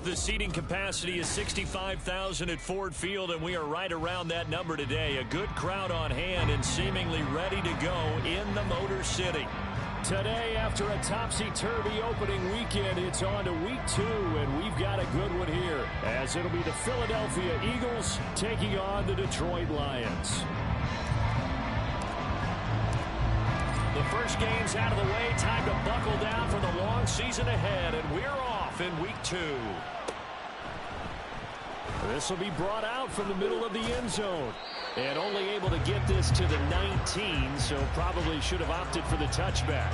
The seating capacity is 65,000 at Ford Field, and we are right around that number today. A good crowd on hand and seemingly ready to go in the Motor City. Today, after a topsy-turvy opening weekend, it's on to week 2, and we've got a good one here, as it'll be the Philadelphia Eagles taking on the Detroit Lions. The first game's out of the way. Time to buckle down for the long season ahead, and we're off in week 2. This will be brought out from the middle of the end zone. And only able to get this to the 19, so probably should have opted for the touchback.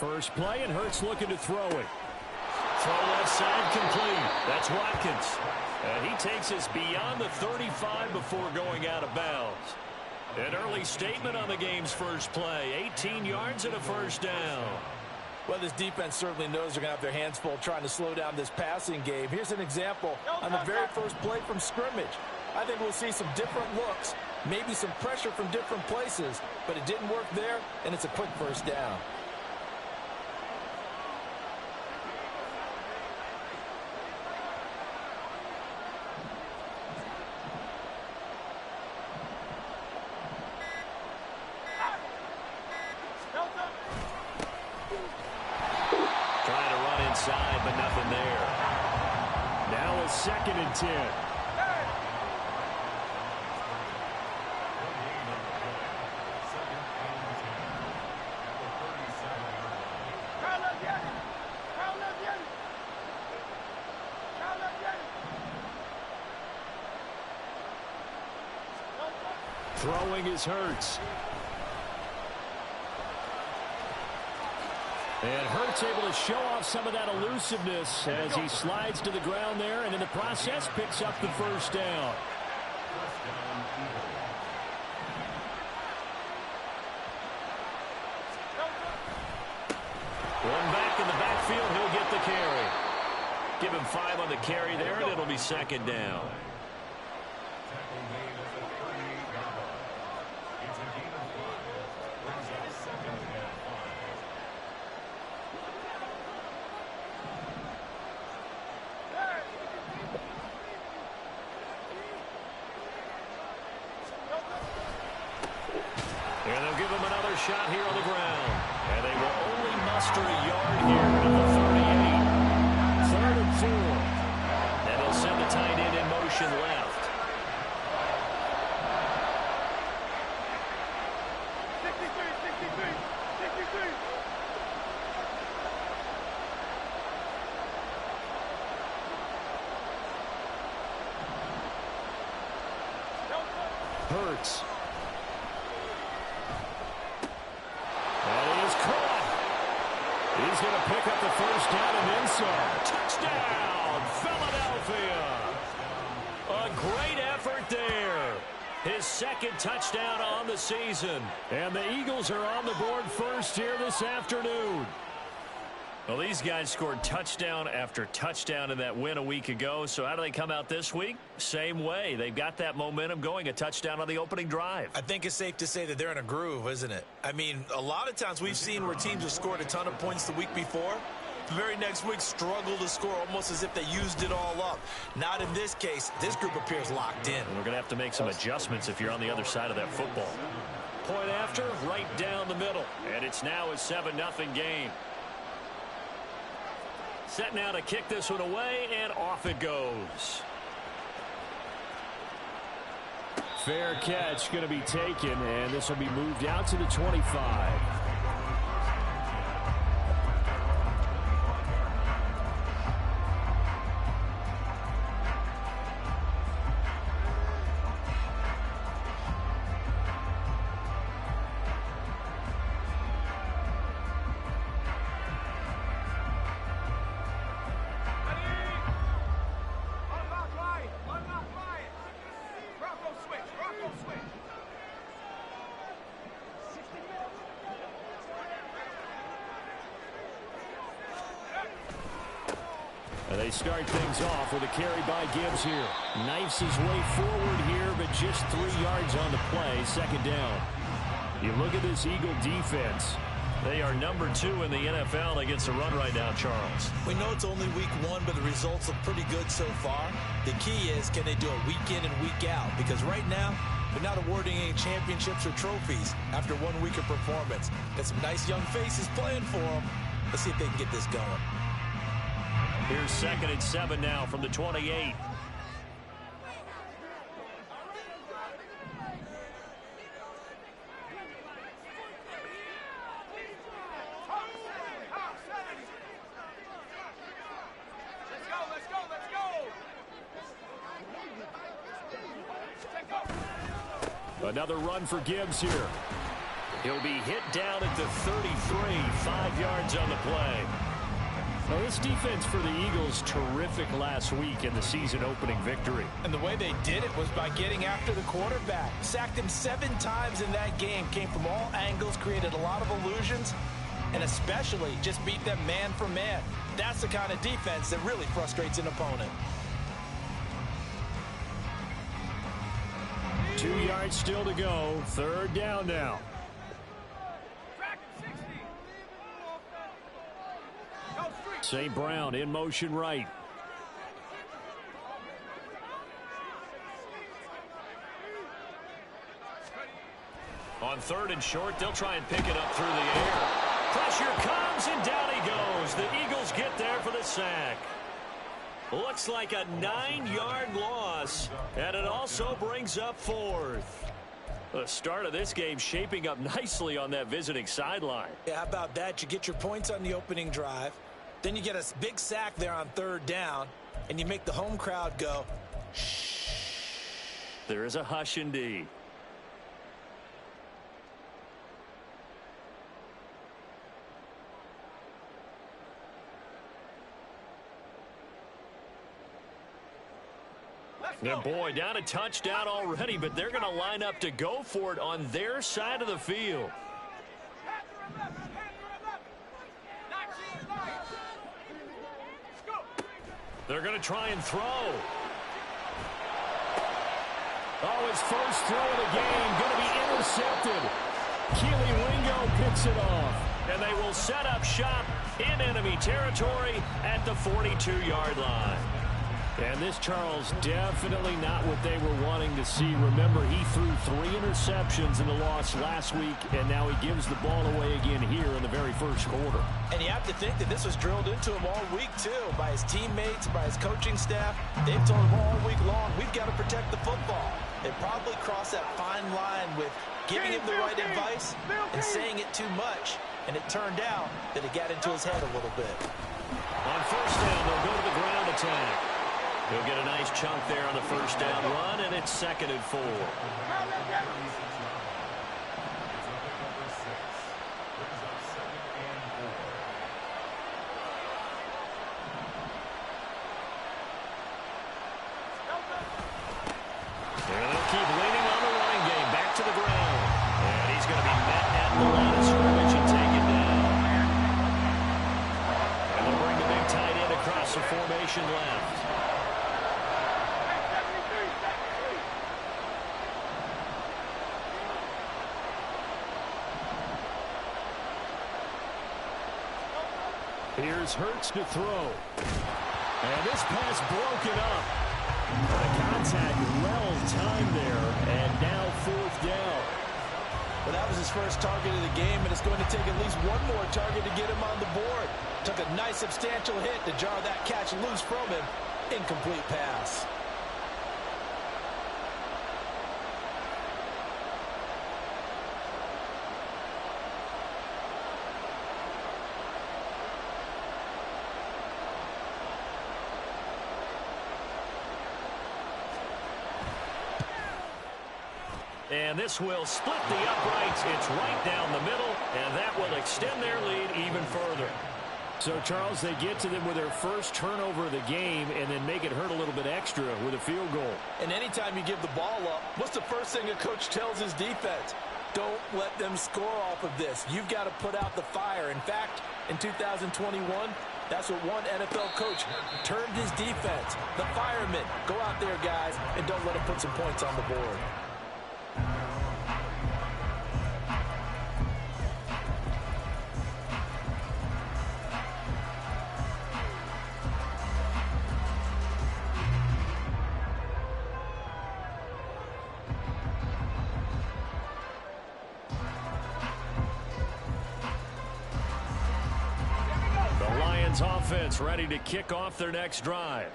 First play, and Hurts looking to throw it. Throw left side complete. That's Watkins. And he takes us beyond the 35 before going out of bounds. An early statement on the game's first play. 18 yards and a first down. Well, this defense certainly knows they're going to have their hands full trying to slow down this passing game. Here's an example on the very first play from scrimmage. I think we'll see some different looks, maybe some pressure from different places, but it didn't work there, and it's a quick first down. Trying to run inside, but nothing there. Now it's 2nd and 10. Throwing is Hurts. And Hurts able to show off some of that elusiveness as he slides to the ground there, and in the process picks up the first down. One back in the backfield, he'll get the carry. Give him 5 on the carry there, and it'll be 2nd down. And they'll give him another shot here on the ground. And they will only muster a yard here at the 38. 3rd and 4. And they'll send the tight end in motion left. Hurts. He's going to pick up the first down and then some. Touchdown, Philadelphia. A great effort there. His 2nd touchdown on the season. And the Eagles are on the board first here this afternoon. Well, these guys scored touchdown after touchdown in that win a week ago. So how do they come out this week? Same way. They've got that momentum going, a touchdown on the opening drive. I think it's safe to say that they're in a groove, isn't it? I mean, a lot of times we've seen where teams have scored a ton of points the week before. The very next week struggle to score almost as if they used it all up. Not in this case. This group appears locked in. And we're going to have to make some adjustments if you're on the other side of that football. Point after, right down the middle. And it's now a 7-0 game. Set now to kick this one away, and off it goes. Fair catch going to be taken, and this will be moved out to the 25. And they start things off with a carry by Gibbs here. Knifes his way forward here, but just 3 yards on the play. Second down. You look at this Eagle defense. They are number 2 in the NFL against the run right now, Charles. We know it's only week 1, but the results look pretty good so far. The key is, can they do it week in and week out? Because right now, they're not awarding any championships or trophies after 1 week of performance. Got some nice young faces playing for them. Let's see if they can get this going. Here's 2nd and 7 now from the 28. Another run for Gibbs here. He'll be hit down at the 33, 5 yards on the play. Well, this defense for the Eagles, terrific last week in the season-opening victory. And the way they did it was by getting after the quarterback. Sacked him 7 times in that game. Came from all angles, created a lot of illusions, and especially just beat them man for man. That's the kind of defense that really frustrates an opponent. 2 yards still to go. 3rd down now. St. Brown in motion right. On 3rd and short, they'll try and pick it up through the air. Pressure comes, and down he goes. The Eagles get there for the sack. Looks like a 9-yard loss, and it also brings up 4th. The start of this game shaping up nicely on that visiting sideline. Yeah, how about that? You get your points on the opening drive. Then you get a big sack there on 3rd down, and you make the home crowd go, shh. There is a hush indeed. And boy, down a touchdown already, but they're going to line up to go for it on their side of the field. They're going to try and throw. Oh, his first throw of the game going to be intercepted. Keely Ringo picks it off. And they will set up shop in enemy territory at the 42-yard line. And this, Charles, definitely not what they were wanting to see. Remember, he threw 3 interceptions in the loss last week, and now he gives the ball away again here in the very first quarter. And you have to think that this was drilled into him all week, too, by his teammates, by his coaching staff. They've told him all week long, we've got to protect the football. They probably crossed that fine line with giving him the right advice and saying it too much. And it turned out that it got into his head a little bit. On 1st down, they'll go to the ground attack. He'll get a nice chunk there on the 1st down run, and it's 2nd and 4. And they'll keep leaning on the running game. Back to the ground. And he's going to be met at the line of scrimmage and taken down. And they'll bring the big tight end across the formation left. Here's Hurts to throw. And this pass broken up. The contact well timed there. And now 4th down. Well, that was his first target of the game, and it's going to take at least one more target to get him on the board. Took a nice substantial hit to jar that catch loose from him. Incomplete pass. And this will split the uprights. It's right down the middle, and that will extend their lead even further. So, Charles, they get to them with their first turnover of the game and then make it hurt a little bit extra with a field goal. And anytime you give the ball up, what's the first thing a coach tells his defense? Don't let them score off of this. You've got to put out the fire. In fact, in 2021, That's what one NFL coach termed his defense. The firemen. Go out there, guys, and don't let them put some points on the board. Offense ready to kick off their next drive.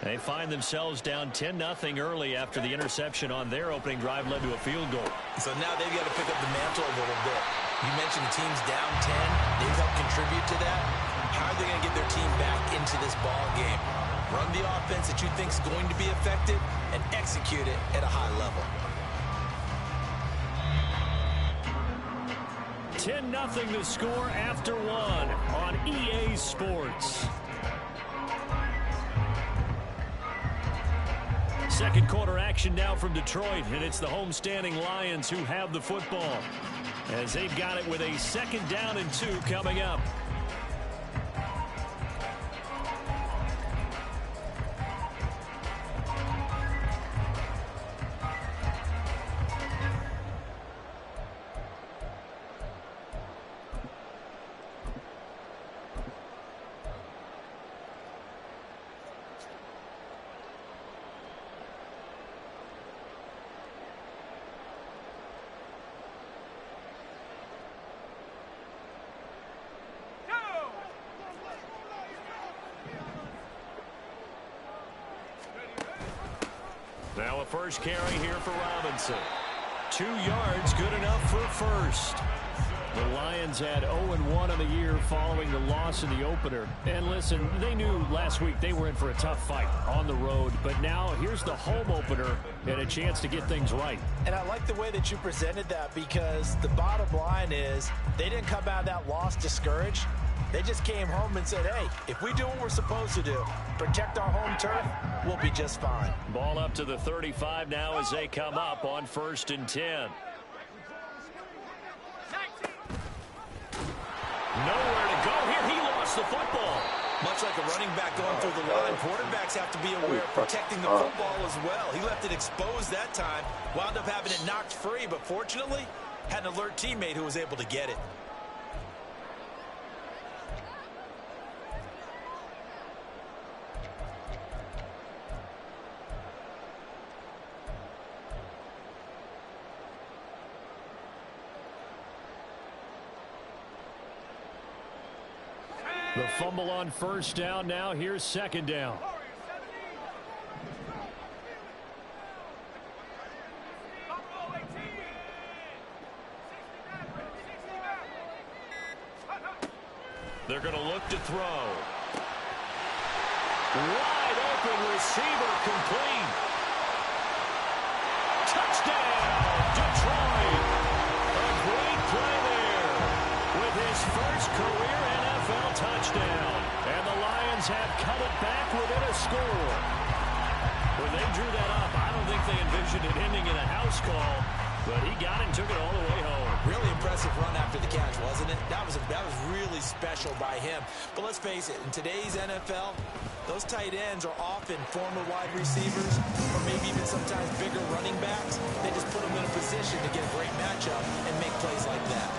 They find themselves down 10-0 early after the interception on their opening drive led to a field goal. So now they've got to pick up the mantle a little bit. You mentioned the team's down 10. They've helped contribute to that. How are they going to get their team back into this ball game? Run the offense that you think is going to be effective and execute it at a high level. 10-0 the score after one on EA Sports. Second quarter action now from Detroit, and it's the homestanding Lions who have the football as they've got it with a 2nd down and 2 coming up. Now a first carry here for Robinson. 2 yards, good enough for a first. The Lions had 0-1 on the year following the loss in the opener. And listen, they knew last week they were in for a tough fight on the road. But now here's the home opener and a chance to get things right. And I like the way that you presented that, because the bottom line is they didn't come out of that loss discouraged. They just came home and said, hey, if we do what we're supposed to do, protect our home turf, we'll be just fine. Ball up to the 35 now as they come up on 1st and 10. Nowhere to go here. He lost the football. Much like a running back going through the line, quarterbacks have to be aware of protecting the football as well. He left it exposed that time, wound up having it knocked free, but fortunately had an alert teammate who was able to get it. The fumble on 1st down. Now here's 2nd down. They're going to look to throw. Wide open receiver, complete. Touchdown, Detroit. A great play there with his first career NFL touchdown. And the Lions have cut it back within a score. When they drew that up, I don't think they envisioned it ending in a house call, but he got it and took it all the way home. Really impressive run after the catch, wasn't it? That was really special by him. But let's face it, in today's NFL, those tight ends are often former wide receivers or maybe even sometimes bigger running backs. They just put them in a position to get a great matchup and make plays like that.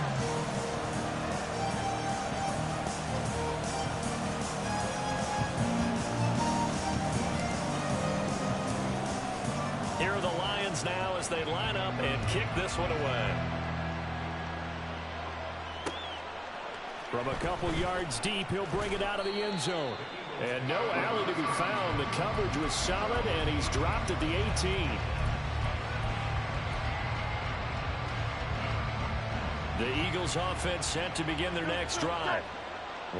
Here are the Lions now as they line up and kick this one away. From a couple yards deep, he'll bring it out of the end zone. And no alley to be found. The coverage was solid, and he's dropped at the 18. The Eagles offense set to begin their next drive.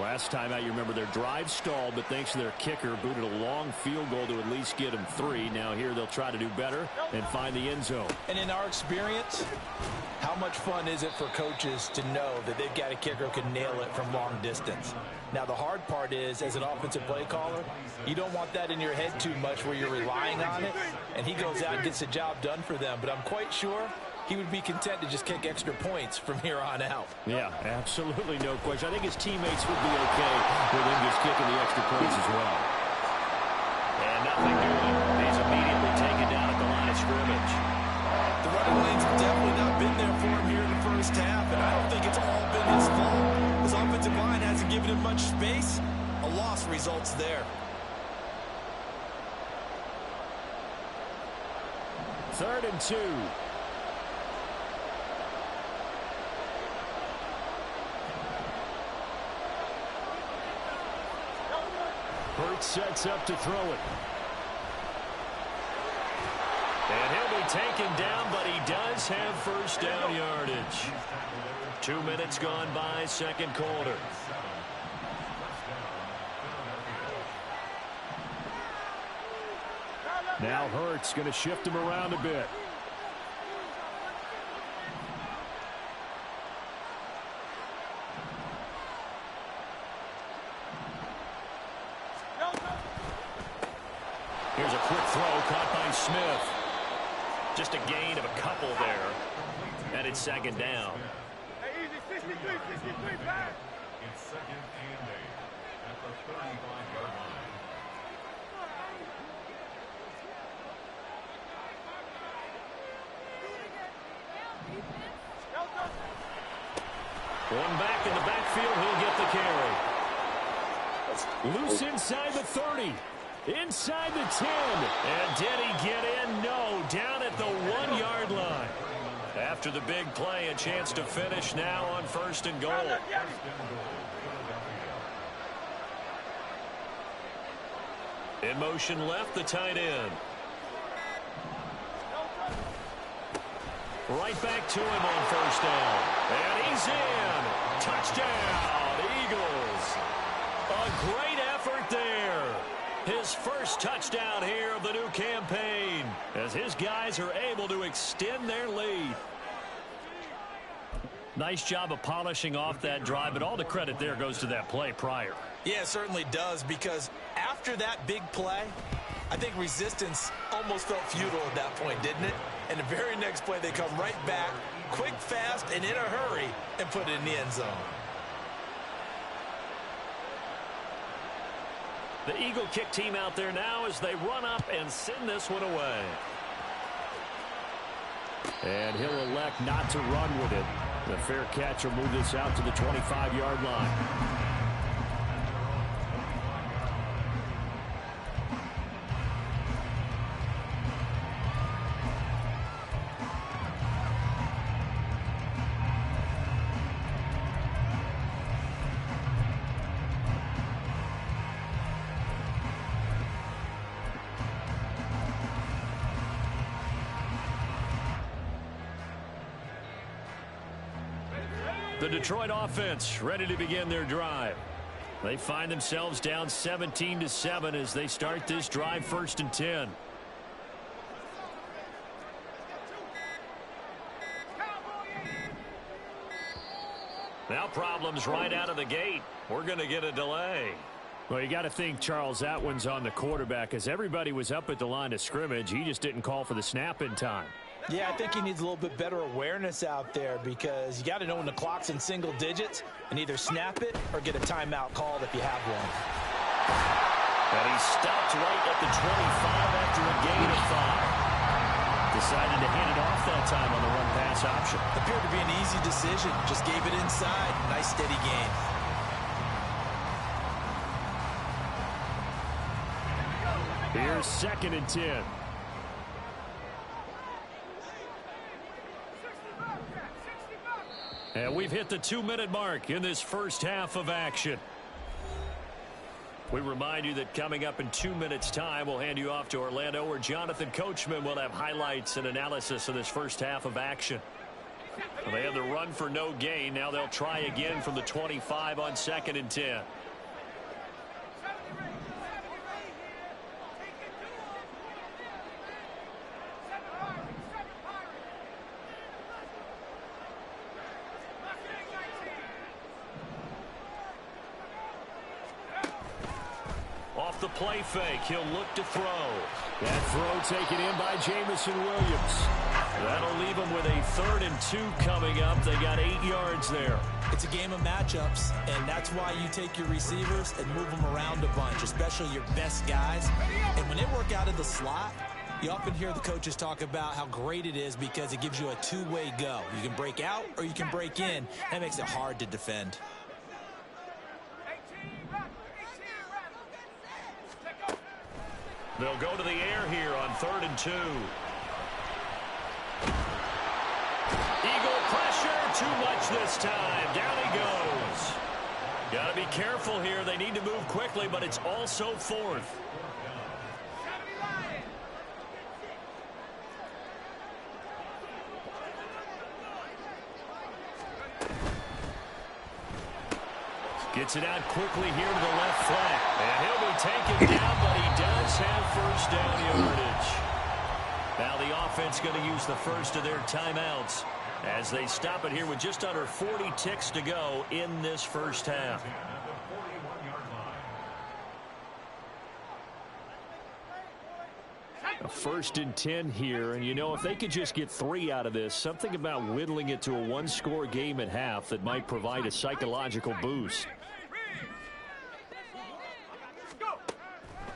Last time out, you remember their drive stalled, but thanks to their kicker, booted a long field goal to at least get them 3. Now here they'll try to do better and find the end zone. And in our experience, how much fun is it for coaches to know that they've got a kicker who can nail it from long distance? Now, the hard part is, as an offensive play caller, you don't want that in your head too much where you're relying on it, and he goes out and gets the job done for them. But I'm quite sure he would be content to just kick extra points from here on out. Yeah, absolutely no question. I think his teammates would be okay with him just kicking the extra points as well. And nothing doing. He's immediately taken down at the line of scrimmage. The running lanes have definitely not been there for him here in the first half, and I don't think it's all been his fault. His offensive line hasn't given him much space. A loss results there. 3rd and 2. Hurts sets up to throw it. And he'll be taken down, but he does have first down yardage. 2 minutes gone by, second quarter. Now Hurts going to shift him around a bit. Here's a quick throw caught by Smith. Just a gain of a couple there. And it's second down. It's second and 8 at the 35-yard line. One back in the backfield, he'll get the carry. Loose inside the 30. Inside the 10. And did he get in? No, down at the 1-yard line. After the big play, a chance to finish now on 1st and goal. In motion left, the tight end. Right back to him on 1st down. And he's in. Touchdown, Eagles. A great effort there. His first touchdown here of the new campaign, as his guys are able to extend their lead. Nice job of polishing off that drive, but all the credit there goes to that play prior. Yeah, it certainly does, because after that big play, I think resistance almost felt futile at that point, didn't it? And the very next play, they come right back, quick, fast, and in a hurry, and put it in the end zone. The Eagle kick team out there now as they run up and send this one away. And he'll elect not to run with it. The fair catch will move this out to the 25-yard line. The Detroit offense ready to begin their drive. They find themselves down 17-7 as they start this drive 1st and 10. Now problems right out of the gate. We're going to get a delay. Well, you got to think Charles Atwin's on the quarterback, as everybody was up at the line of scrimmage. He just didn't call for the snap in time. Yeah, I think he needs a little bit better awareness out there, because you got to know when the clock's in single digits and either snap it or get a timeout called if you have one. And he stopped right at the 25 after a gain of 5. Decided to hand it off that time on the run-pass option. Appeared to be an easy decision. Just gave it inside. Nice steady gain. Here's 2nd and 10. And we've hit the 2-minute mark in this first half of action. We remind you that coming up in 2 minutes' time, we'll hand you off to Orlando, where Jonathan Coachman will have highlights and analysis of this first half of action. Well, they had the run for no gain. Now they'll try again from the 25 on 2nd and 10. the play fake. He'll look to throw. That throw taken in by Jameson Williams. That'll leave them with a 3rd and 2 coming up. They got 8 yards there. It's a game of matchups, and that's why you take your receivers and move them around a bunch, especially your best guys. And when they work out of the slot, you often hear the coaches talk about how great it is because it gives you a two-way go. You can break out or you can break in. That makes it hard to defend. They'll go to the air here on 3rd and 2. Eagle pressure, too much this time. Down he goes. Got to be careful here. They need to move quickly, but it's also 4th. Gets it out quickly here to the left flank. And he'll be taken down, but he does have first down yardage. Now the offense going to use the first of their timeouts as they stop it here with just under 40 ticks to go in this first half. A 1st and 10 here, and you know, if they could just get 3 out of this, something about whittling it to a 1-score game at half that might provide a psychological boost.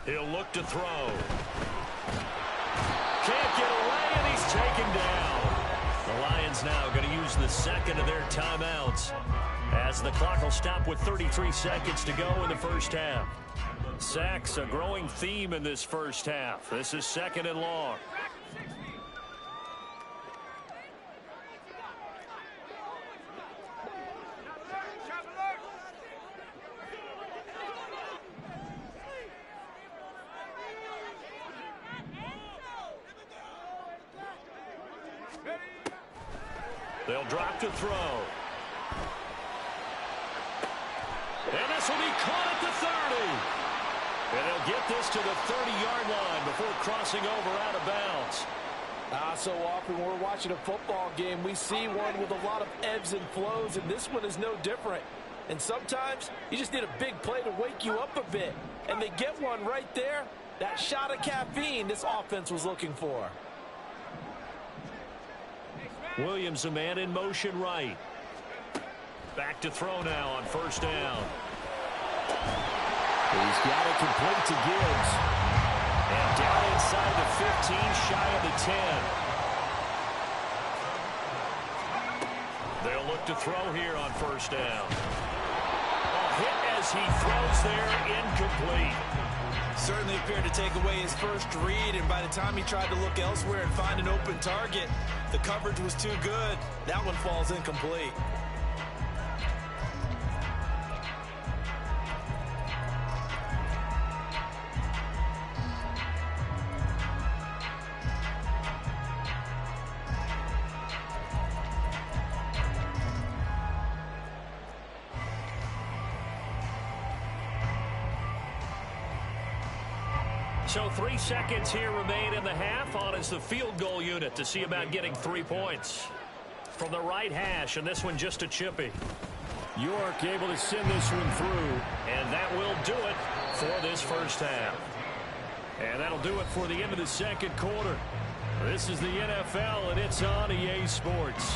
He'll look to throw. Can't get away, and he's taken down. The Lions now going to use the 2nd of their timeouts as the clock will stop with 33 seconds to go in the first half. Sacks, a growing theme in this first half. This is 2nd and long. They'll drop to throw. And this will be caught at the 30. And they'll get this to the 30-yard line before crossing over out of bounds. So often when we're watching a football game, we see one with a lot of ebbs and flows, and this one is no different. And sometimes you just need a big play to wake you up a bit. And they get one right there. That shot of caffeine this offense was looking for. Williams, a man in motion right. Back to throw now on 1st down. He's got it complete to Gibbs. And down inside the 15, shy of the 10. They'll look to throw here on 1st down. A hit as he throws there, incomplete. Certainly appeared to take away his first read, and by the time he tried to look elsewhere and find an open target, the coverage was too good. That one falls incomplete. So 3 seconds here remain in the half. On is the field goal unit to see about getting 3 points. From the right hash, and this one just a chippy. York able to send this one through. And that will do it for this first half. And that'll do it for the end of the 2nd quarter. This is the NFL, and it's on EA Sports.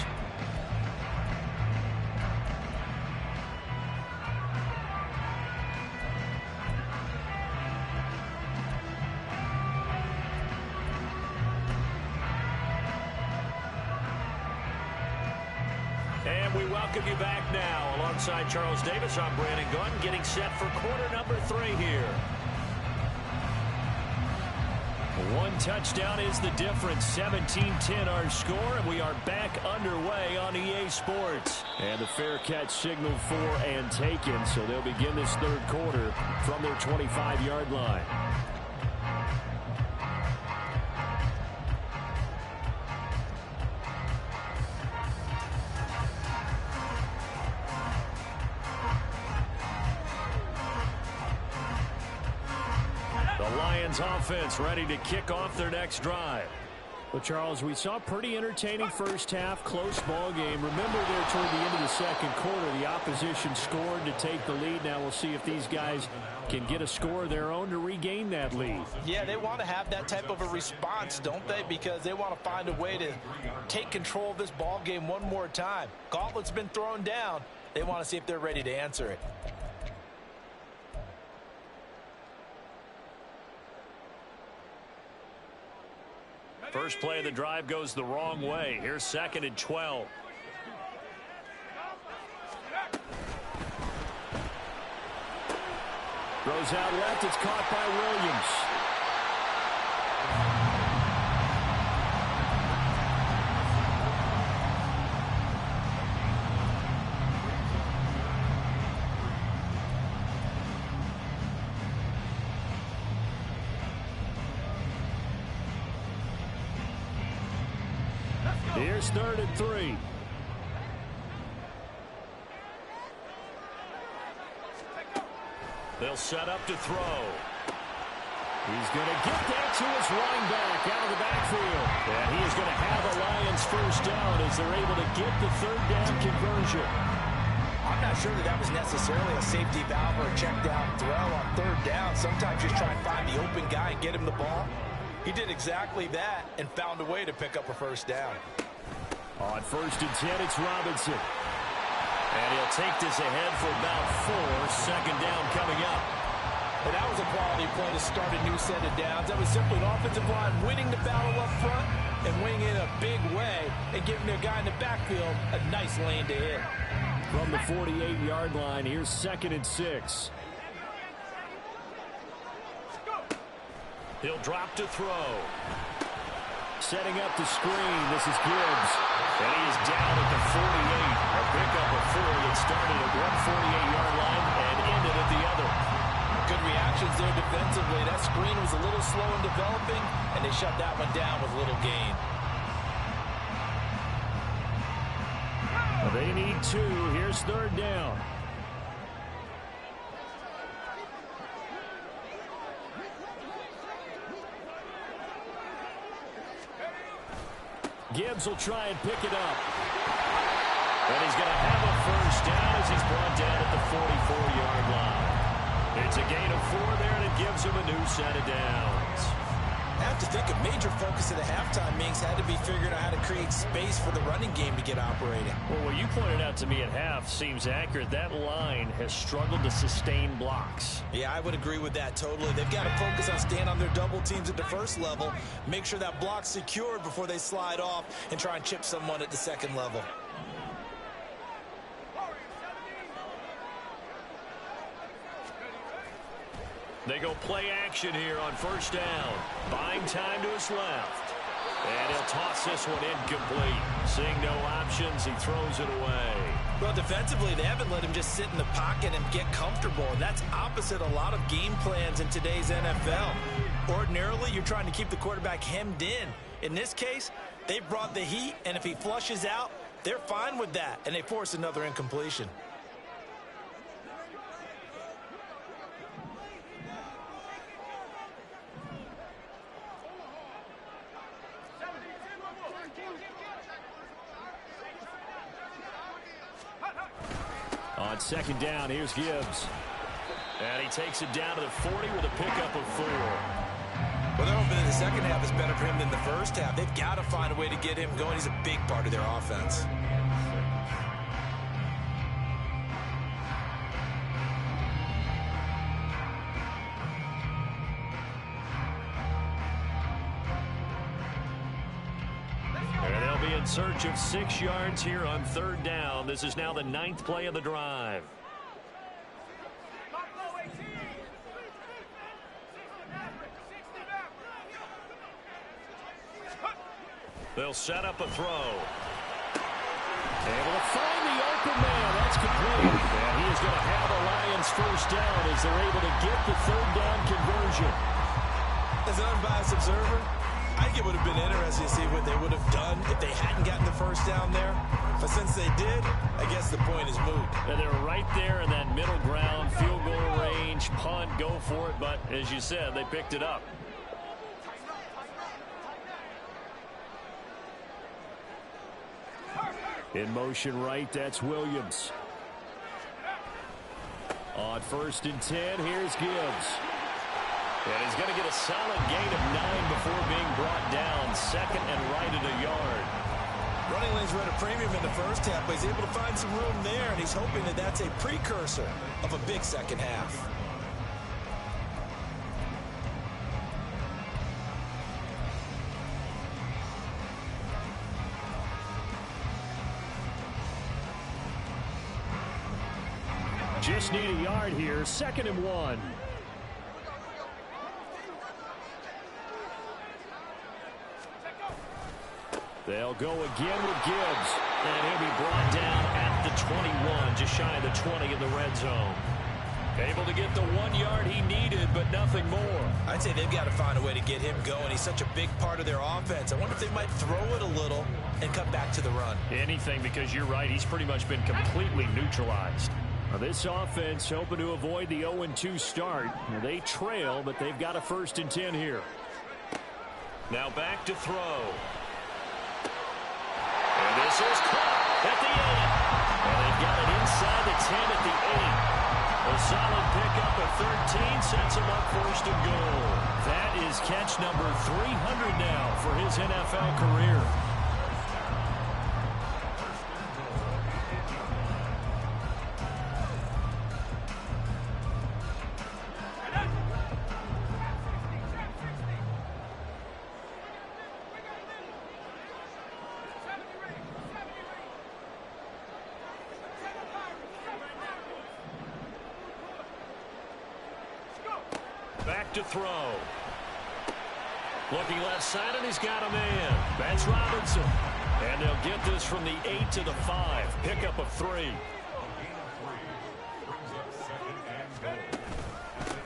We welcome you back now. Alongside Charles Davis, I'm Brandon Gunn, getting set for quarter number 3 here. 1 touchdown is the difference. 17-10 our score, and we are back underway on EA Sports. And the fair catch signaled for and taken, so they'll begin this 3rd quarter from their 25-yard line. Offense ready to kick off their next drive. Well, Charles, we saw a pretty entertaining first half, close ball game. Remember there toward the end of the second quarter, the opposition scored to take the lead. Now we'll see if these guys can get a score of their own to regain that lead. Yeah, they want to have that type of a response, don't they? Because they want to find a way to take control of this ball game one more time. Gauntlet's been thrown down. They want to see if they're ready to answer it. First play of the drive goes the wrong way. Here's 2nd and 12. Throws out left. It's caught by Williams. Here's 3rd and 3. They'll set up to throw. He's going to get that to his running back out of the backfield. And he is going to have a Lions first down as they're able to get the 3rd down conversion. I'm not sure that was necessarily a safety valve or a check down throw on 3rd down. Sometimes just try and find the open guy and get him the ball. He did exactly that and found a way to pick up a first down. On 1st and 10, it's Robinson. And he'll take this ahead for about 4. 2nd down coming up. And that was a quality play to start a new set of downs. That was simply an offensive line winning the battle up front and winning in a big way and giving their guy in the backfield a nice lane to hit. From the 48-yard line, here's 2nd and 6. He'll drop to throw. Setting up the screen. This is Gibbs. And he is down at the 48. A pickup of 4 that started at 148-yard line and ended at the other. Good reactions there defensively. That screen was a little slow in developing, and they shut that one down with little gain. They need 2. Here's 3rd down. Gibbs will try and pick it up. And he's going to have a first down as he's brought down at the 44-yard line. It's a gain of 4 there, and it gives him a new set of downs. I have to think a major focus at the halftime means had to be figuring out how to create space for the running game to get operating. Well, what you pointed out to me at half seems accurate. That line has struggled to sustain blocks. Yeah, I would agree with that totally. They've got to focus on staying on their double teams at the first level, make sure that block's secured before they slide off and try and chip someone at the second level. They go play action here on 1st down. Buying time to his left. And he'll toss this one incomplete. Seeing no options, he throws it away. Well, defensively, they haven't let him just sit in the pocket and get comfortable. And that's opposite a lot of game plans in today's NFL. Ordinarily, you're trying to keep the quarterback hemmed in. In this case, they brought the heat, and if he flushes out, they're fine with that, and they force another incompletion. On 2nd down, here's Gibbs. And he takes it down to the 40 with a pickup of 4. Well, they're hoping that the second half is better for him than the first half. They've got to find a way to get him going. He's a big part of their offense. And they'll be in search of 6 yards here on 3rd down. This is now the 9th play of the drive. They'll set up a throw. Able to find the open man. That's complete. And he is going to have a Lions first down as they're able to get the 3rd down conversion. As an unbiased observer, I think it would have been interesting to see what they would have done if they hadn't gotten the first down there. But since they did, I guess the point is moot. And they're right there in that middle ground, field goal range, punt, go for it. But as you said, they picked it up. In motion right, that's Williams. On 1st and 10, here's Gibbs. And he's going to get a solid gain of 9 before being brought down. 2nd and right at a yard. Running lanes were at a premium in the first half, but he's able to find some room there, and he's hoping that that's a precursor of a big second half. Just need a yard here. 2nd and 1. They'll go again with Gibbs. And he'll be brought down at the 21, just shy of the 20 in the red zone. Able to get the 1 yard he needed, but nothing more. I'd say they've got to find a way to get him going. He's such a big part of their offense. I wonder if they might throw it a little and cut back to the run. Anything, because you're right, he's pretty much been completely neutralized. Now this offense hoping to avoid the 0-2 start. They trail, but they've got a 1st and 10 here. Now back to throw. And this is caught at the 8. And they've got it inside the 10 at the 8. A solid pickup of 13 sets him up 1st and goal. That is catch number 300 now for his NFL career. Back to throw. Looking left side, and he's got a man. That's Robinson. And they'll get this from the 8 to the 5. Pickup of 3.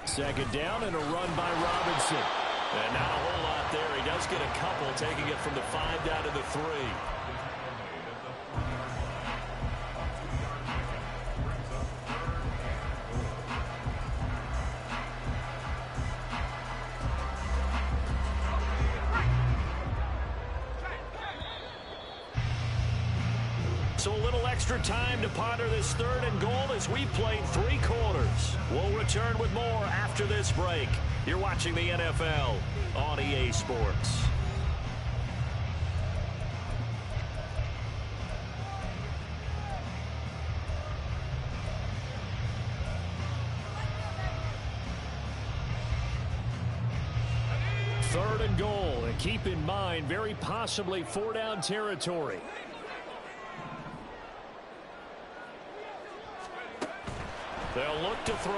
2nd down and a run by Robinson. And not a whole lot there. He does get a couple, taking it from the 5 down to the 3. So a little extra time to ponder this 3rd and goal as we played 3 quarters. We'll return with more after this break. You're watching the NFL on EA Sports. Third and goal, and keep in mind, very possibly 4-down territory. They'll look to throw.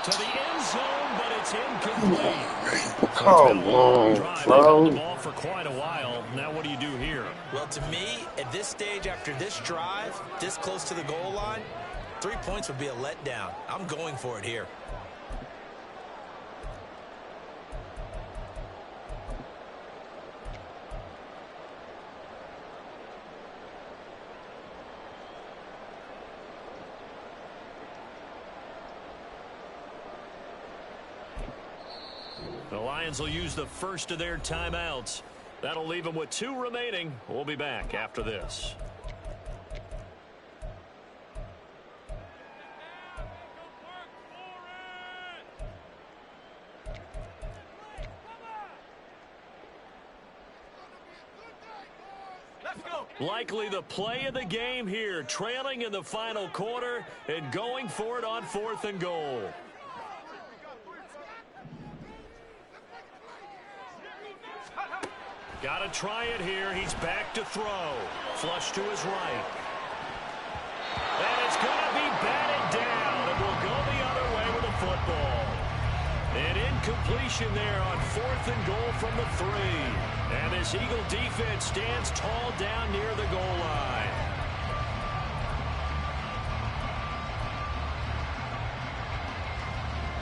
To the end zone, but it's incomplete. Come on, bro. They've had the ball for quite a while. Now what do you do here? Well, to me, at this stage, after this drive, this close to the goal line, 3 points would be a letdown. I'm going for it here. The Lions will use the first of their timeouts. That'll leave them with 2 remaining. We'll be back after this. Likely the play of the game here, trailing in the final quarter and going for it on 4th and goal. Got to try it here. He's back to throw. Flush to his right. And it's going to be batted down, and will go the other way with the football. An incompletion there on 4th and goal from the 3. And this Eagle defense stands tall down near the goal line.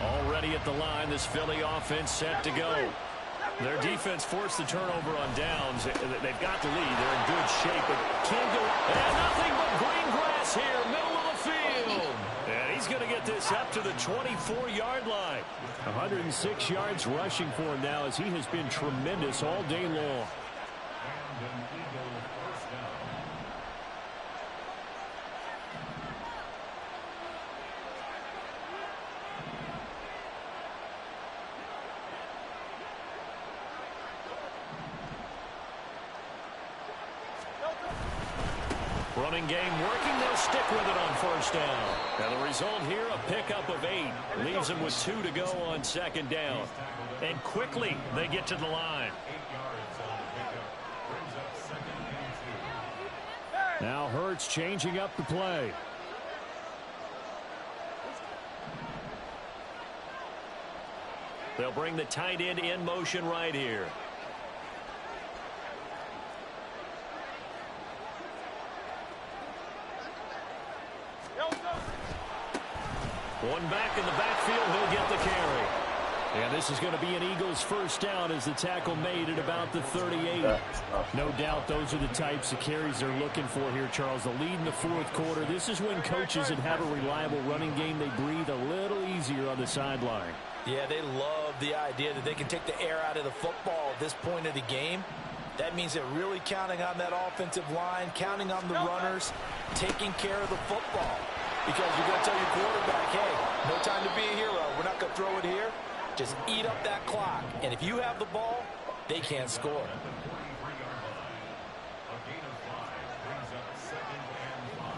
Already at the line, this Philly offense set to go. Their defense forced the turnover on downs. They've got the lead. They're in good shape, but can't go. And nothing but green grass here, middle of the field. And he's going to get this up to the 24-yard line. 106 yards rushing for him now as he has been tremendous all day long. Running game working. They'll stick with it on first down. And the result here, a pickup of 8. Leaves them with 2 to go on second down. And quickly they get to the line. 8 yards on the pickup. Brings up second and 2. Now Hurts changing up the play. They'll bring the tight end in motion right here. One back in the backfield. He'll get the carry. And this is going to be an Eagles first down as the tackle made at about the 38. No doubt those are the types of carries they're looking for here, Charles. The lead in the fourth quarter. This is when coaches that have a reliable running game, they breathe a little easier on the sideline. Yeah, they love the idea that they can take the air out of the football at this point of the game. That means they're really counting on that offensive line, counting on the runners, taking care of the football. Because you're going to tell your quarterback, hey, no time to be a hero. We're not going to throw it here. Just eat up that clock. And if you have the ball, they can't score. A gain of 5 brings up second and 5.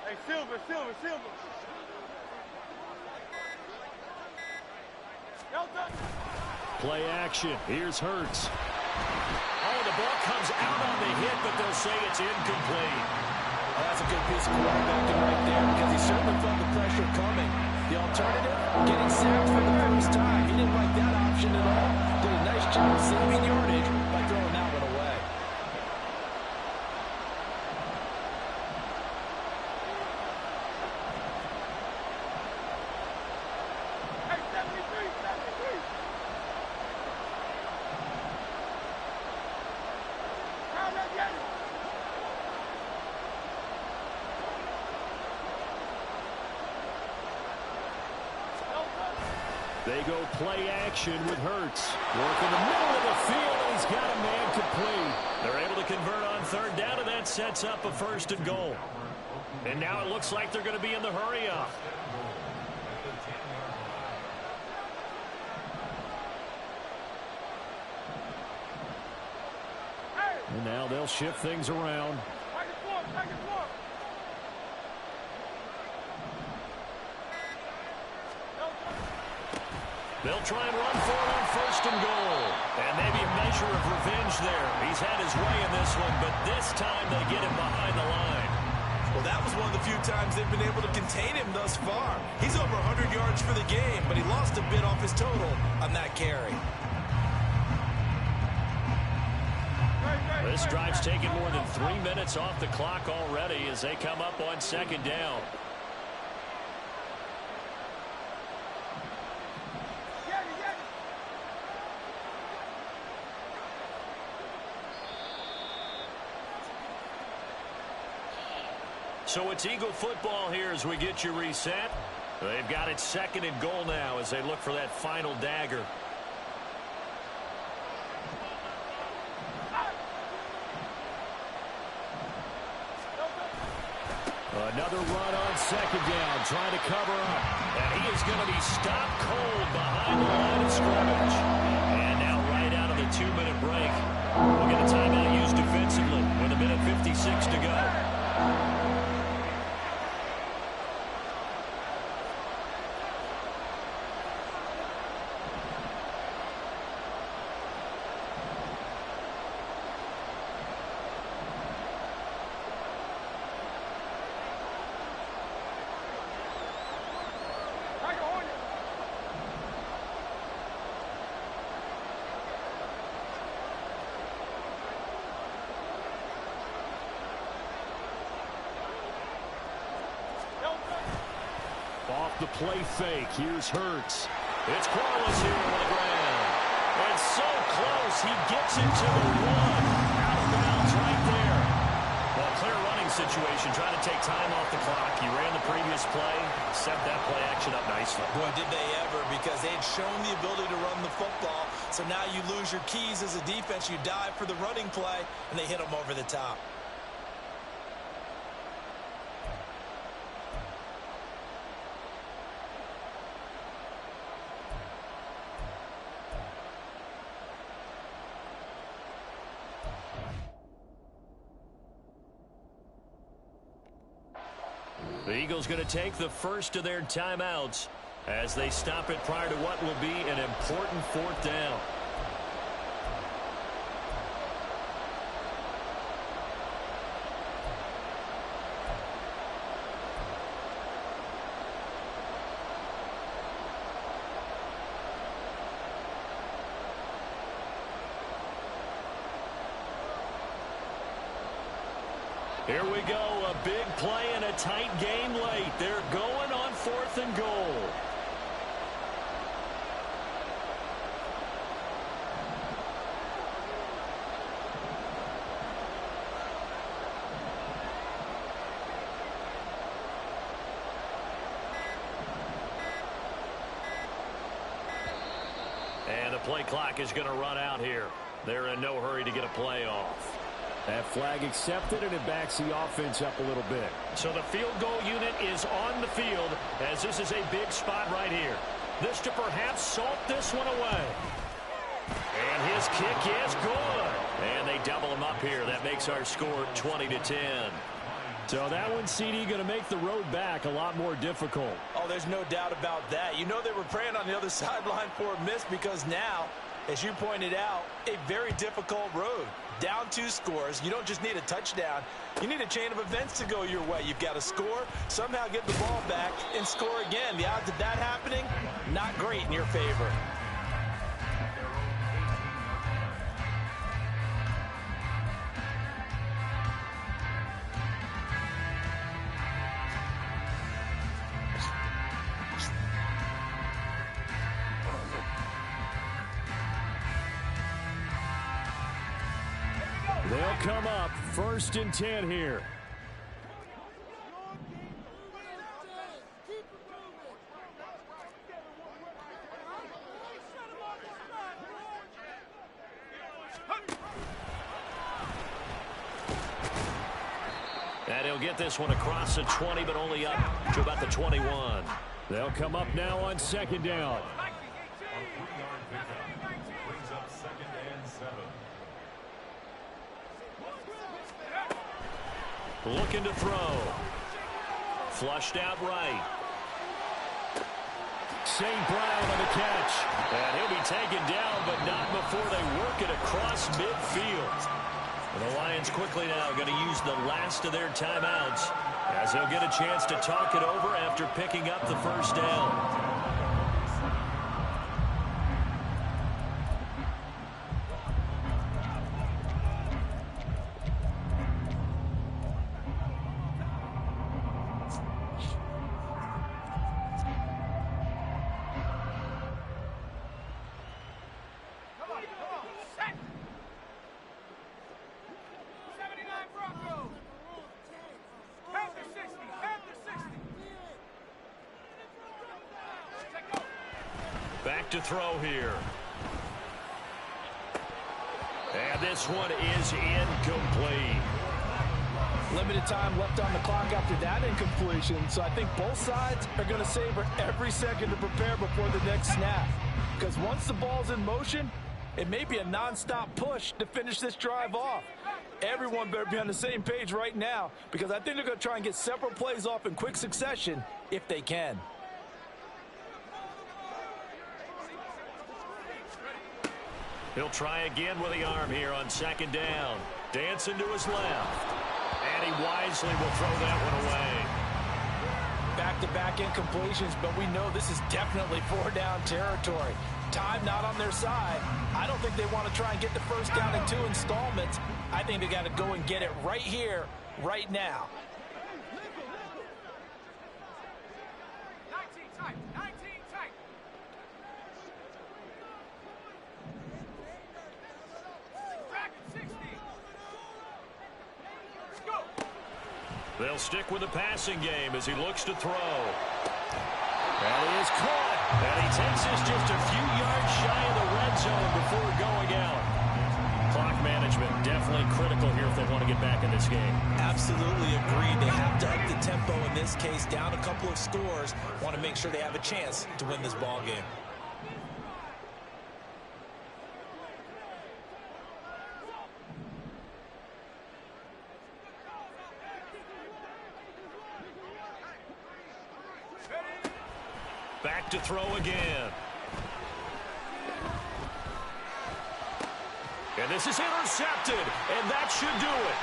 Hey, Silver. Play action. Here's Hurts. Oh, the ball comes out on the hit, but they'll say it's incomplete. Well, that's a good piece of quarterbacking right there because he certainly felt the pressure coming. The alternative, getting sacked for the first time. He didn't like that option at all. Did a nice job saving yardage by throwing that one away. They go play action with Hurts. Work in the middle of the field, and he's got a man complete. They're able to convert on third down, and that sets up a first and goal. And now it looks like they're going to be in the hurry up. And now they'll shift things around. They'll try and run for it on first and goal. And maybe a measure of revenge there. He's had his way in this one, but this time they get him behind the line. Well, that was one of the few times they've been able to contain him thus far. He's over 100 yards for the game, but he lost a bit off his total on that carry. This drive's taken more than 3 minutes off the clock already as they come up on second down. So it's Eagle football here as we get you reset. They've got it second and goal now as they look for that final dagger. Another run on second down, trying to cover up. And he is going to be stopped cold behind the line of scrimmage. And now right out of the 2-minute break, we'll get a timeout used defensively with 1:56 to go. Off the play fake, here's Hurts. It's Corliss here on the ground. And so close, he gets it to the 1. Out of bounds right there. Well, clear running situation, trying to take time off the clock. He ran the previous this play set that play action up nicely. Boy, did they ever, because they had shown the ability to run the football. So now you lose your keys as a defense. You dive for the running play, and they hit them over the top. The Eagles going to take the first of their timeouts as they stop it prior to what will be an important fourth down. Here we go, a big play and a tight game late. They're going on 4th and goal. And the play clock is going to run out here. They're in no hurry to get a play off. That flag accepted, and it backs the offense up a little bit. So the field goal unit is on the field as this is a big spot right here. This to perhaps salt this one away. And his kick is good. And they double him up here. That makes our score 20-10. So that one, CD, going to make the road back a lot more difficult. Oh, there's no doubt about that. You know they were praying on the other sideline for a miss, because now, as you pointed out, a very difficult road. Down 2 scores. You don't just need a touchdown. You need a chain of events to go your way. You've got to score, somehow get the ball back, and score again. The odds of that happening, not great in your favor. They'll come up 1st and 10 here. And he'll get this one across the 20, but only up to about the 21. They'll come up now on 2nd down. Brings up 2nd and 7. Looking to throw. Flushed out right. St. Brown on the catch. And he'll be taken down, but not before they work it across midfield. And the Lions quickly now going to use the last of their timeouts as they'll get a chance to talk it over after picking up the first down. Back to throw here. And this one is incomplete. Limited time left on the clock after that incompletion, so I think both sides are going to savor every second to prepare before the next snap. Because once the ball's in motion, it may be a non-stop push to finish this drive off. Everyone better be on the same page right now, because I think they're going to try and get several plays off in quick succession if they can. He'll try again with the arm here on 2nd down. Dancing to his left. And he wisely will throw that one away. Back-to-back incompletions, but we know this is definitely 4-down territory. Time not on their side. I don't think they want to try and get the first down in 2 installments. I think they got to go and get it right here, right now. 19 tight, 19 tight. Back at 60. Let's go. They'll stick with the passing game as he looks to throw. And he is caught. And he takes us just a few yards shy of the red zone before going out. Clock management definitely critical here if they want to get back in this game. Absolutely agreed. They have to up the tempo in this case, down a couple of scores. Want to make sure they have a chance to win this ball game. Back to throw again. And this is intercepted, and that should do it.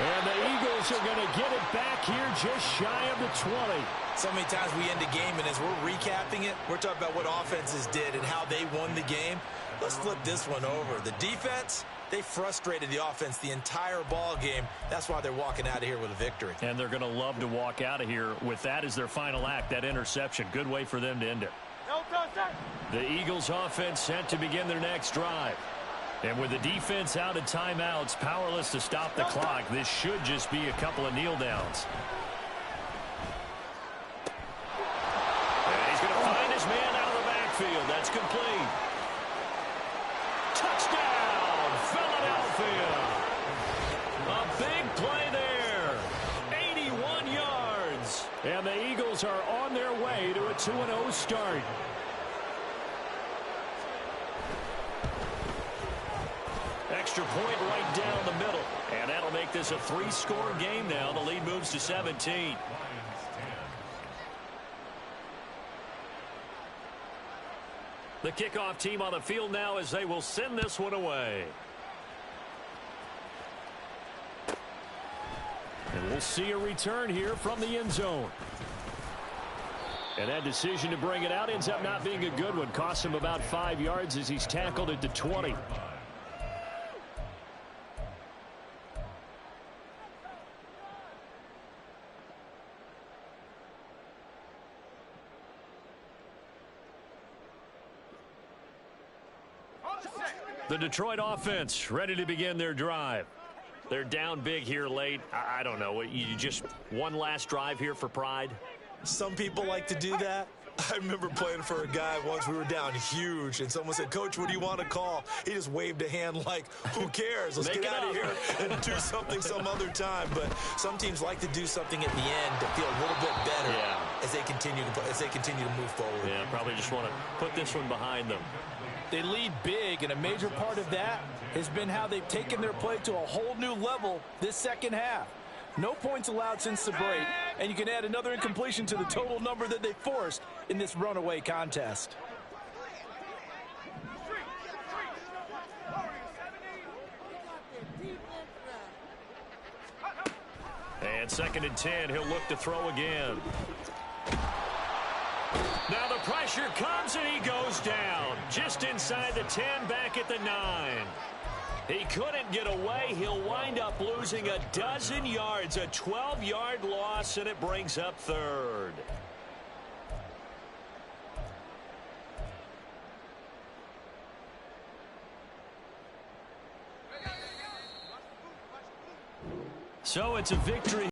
And the Eagles are going to get it back here just shy of the 20. So many times we end the game, and as we're recapping it, we're talking about what offenses did and how they won the game. Let's flip this one over. The defense, they frustrated the offense the entire ball game. That's why they're walking out of here with a victory. And they're going to love to walk out of here with that as their final act, that interception. Good way for them to end it. The Eagles offense set to begin their next drive. And with the defense out of timeouts, powerless to stop the clock, this should just be a couple of kneel downs. And he's going to find his man out of the backfield. That's complete. Touchdown, Philadelphia. A big play there. 81 yards. And the Eagles are on their way to a 2-0 start. Extra point right down the middle. And that'll make this a 3-score game now. The lead moves to 17. The kickoff team on the field now as they will send this one away. And we'll see a return here from the end zone. And that decision to bring it out ends up not being a good one. Costs him about 5 yards as he's tackled at the 20. The Detroit offense ready to begin their drive. They're down big here late. I don't know. You just one last drive here for pride? Some people like to do that. I remember playing for a guy once. We were down huge, and someone said, "Coach, what do you want to call?" He just waved a hand like, who cares? Let's get out of here and do something some other time. But some teams like to do something at the end to feel a little bit better as they continue to move forward. Yeah, probably just want to put this one behind them. They lead big, and a major part of that has been how they've taken their play to a whole new level this second half. No points allowed since the break, and you can add another incompletion to the total number that they forced in this runaway contest. And 2nd and 10, he'll look to throw again. Now the pressure comes and he goes down. Just inside the 10, back at the 9. He couldn't get away. He'll wind up losing a dozen yards, a 12-yard loss, and it brings up 3rd. So it's a victory.